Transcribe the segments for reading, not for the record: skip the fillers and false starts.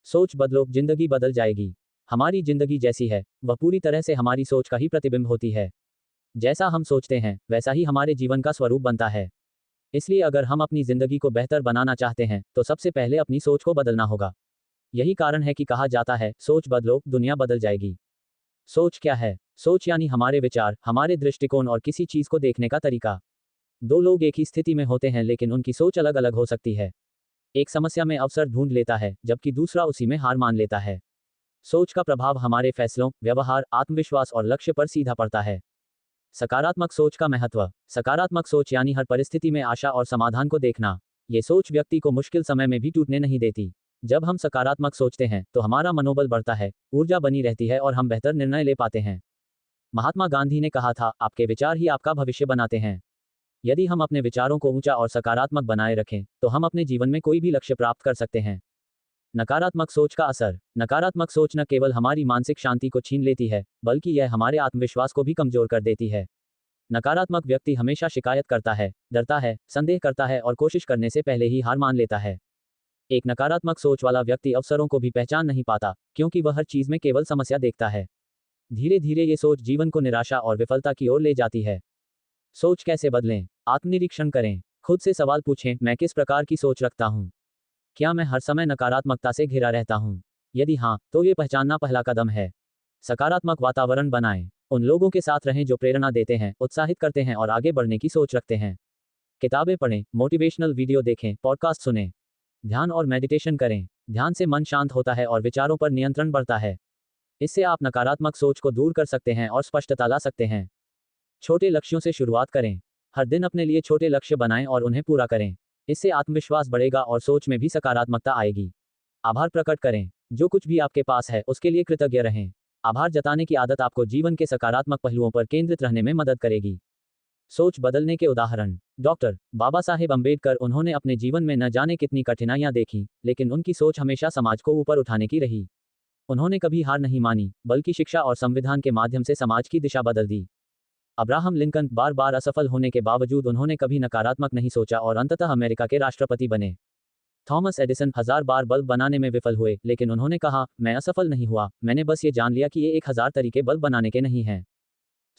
सोच बदलो, जिंदगी बदल जाएगी। हमारी जिंदगी जैसी है वह पूरी तरह से हमारी सोच का ही प्रतिबिंब होती है। जैसा हम सोचते हैं वैसा ही हमारे जीवन का स्वरूप बनता है। इसलिए अगर हम अपनी जिंदगी को बेहतर बनाना चाहते हैं तो सबसे पहले अपनी सोच को बदलना होगा। यही कारण है कि कहा जाता है, सोच बदलो, दुनिया बदल जाएगी। सोच क्या है? सोच यानी हमारे विचार, हमारे दृष्टिकोण और किसी चीज को देखने का तरीका। दो लोग एक ही स्थिति में होते हैं लेकिन उनकी सोच अलग अलग हो सकती है। एक समस्या में अवसर ढूंढ लेता है जबकि दूसरा उसी में हार मान लेता है। सोच का प्रभाव हमारे फैसलों, व्यवहार, आत्मविश्वास और लक्ष्य पर सीधा पड़ता है। सकारात्मक सोच का महत्व। सकारात्मक सोच यानी हर परिस्थिति में आशा और समाधान को देखना। ये सोच व्यक्ति को मुश्किल समय में भी टूटने नहीं देती। जब हम सकारात्मक सोचते हैं तो हमारा मनोबल बढ़ता है, ऊर्जा बनी रहती है और हम बेहतर निर्णय ले पाते हैं। महात्मा गांधी ने कहा था, आपके विचार ही आपका भविष्य बनाते हैं। यदि हम अपने विचारों को ऊंचा और सकारात्मक बनाए रखें तो हम अपने जीवन में कोई भी लक्ष्य प्राप्त कर सकते हैं। नकारात्मक सोच का असर। नकारात्मक सोच न केवल हमारी मानसिक शांति को छीन लेती है बल्कि यह हमारे आत्मविश्वास को भी कमजोर कर देती है। नकारात्मक व्यक्ति हमेशा शिकायत करता है, डरता है, संदेह करता है और कोशिश करने से पहले ही हार मान लेता है। एक नकारात्मक सोच वाला व्यक्ति अवसरों को भी पहचान नहीं पाता क्योंकि वह हर चीज में केवल समस्या देखता है। धीरे धीरे ये सोच जीवन को निराशा और विफलता की ओर ले जाती है। सोच कैसे बदलें? आत्मनिरीक्षण करें। खुद से सवाल पूछें, मैं किस प्रकार की सोच रखता हूँ? क्या मैं हर समय नकारात्मकता से घिरा रहता हूँ? यदि हाँ, तो ये पहचानना पहला कदम है। सकारात्मक वातावरण बनाएं। उन लोगों के साथ रहें जो प्रेरणा देते हैं, उत्साहित करते हैं और आगे बढ़ने की सोच रखते हैं। किताबें पढ़ें, मोटिवेशनल वीडियो देखें, पॉडकास्ट सुनें। ध्यान और मेडिटेशन करें। ध्यान से मन शांत होता है और विचारों पर नियंत्रण बढ़ता है। इससे आप नकारात्मक सोच को दूर कर सकते हैं और स्पष्टता ला सकते हैं। छोटे लक्ष्यों से शुरुआत करें। हर दिन अपने लिए छोटे लक्ष्य बनाएं और उन्हें पूरा करें। इससे आत्मविश्वास बढ़ेगा और सोच में भी सकारात्मकता आएगी। आभार प्रकट करें। जो कुछ भी आपके पास है उसके लिए कृतज्ञ रहें। आभार जताने की आदत आपको जीवन के सकारात्मक पहलुओं पर केंद्रित रहने में मदद करेगी। सोच बदलने के उदाहरण। डॉक्टर बाबा साहेब अम्बेडकर, उन्होंने अपने जीवन में न जाने कितनी कठिनाइयां देखी लेकिन उनकी सोच हमेशा समाज को ऊपर उठाने की रही। उन्होंने कभी हार नहीं मानी बल्कि शिक्षा और संविधान के माध्यम से समाज की दिशा बदल दी। अब्राहम लिंकन, बार बार असफल होने के बावजूद उन्होंने कभी नकारात्मक नहीं सोचा और अंततः अमेरिका के राष्ट्रपति बने। थॉमस एडिसन 1000 बार बल्ब बनाने में विफल हुए लेकिन उन्होंने कहा, मैं असफल नहीं हुआ, मैंने बस ये जान लिया कि ये 1000 तरीके बल्ब बनाने के नहीं हैं।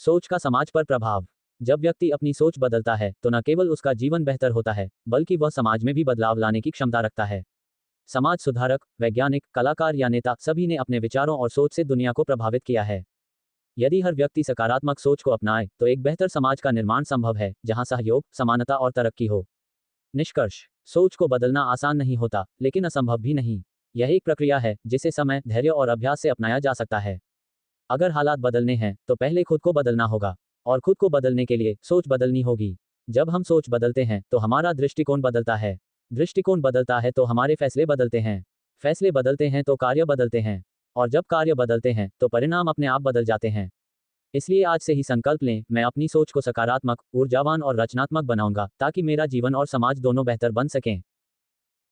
सोच का समाज पर प्रभाव। जब व्यक्ति अपनी सोच बदलता है तो न केवल उसका जीवन बेहतर होता है बल्कि वह समाज में भी बदलाव लाने की क्षमता रखता है। समाज सुधारक, वैज्ञानिक, कलाकार या नेता सभी ने अपने विचारों और सोच से दुनिया को प्रभावित किया है। यदि हर व्यक्ति सकारात्मक सोच को अपनाए तो एक बेहतर समाज का निर्माण संभव है जहां सहयोग, समानता और तरक्की हो। निष्कर्ष। सोच को बदलना आसान नहीं होता लेकिन असंभव भी नहीं। यह एक प्रक्रिया है जिसे समय, धैर्य और अभ्यास से अपनाया जा सकता है। अगर हालात बदलने हैं तो पहले खुद को बदलना होगा और खुद को बदलने के लिए सोच बदलनी होगी। जब हम सोच बदलते हैं तो हमारा दृष्टिकोण बदलता है। दृष्टिकोण बदलता है तो हमारे फैसले बदलते हैं। फैसले बदलते हैं तो कार्य बदलते हैं और जब कार्य बदलते हैं तो परिणाम अपने आप बदल जाते हैं। इसलिए आज से ही संकल्प लें, मैं अपनी सोच को सकारात्मक, ऊर्जावान और रचनात्मक बनाऊंगा ताकि मेरा जीवन और समाज दोनों बेहतर बन सकें।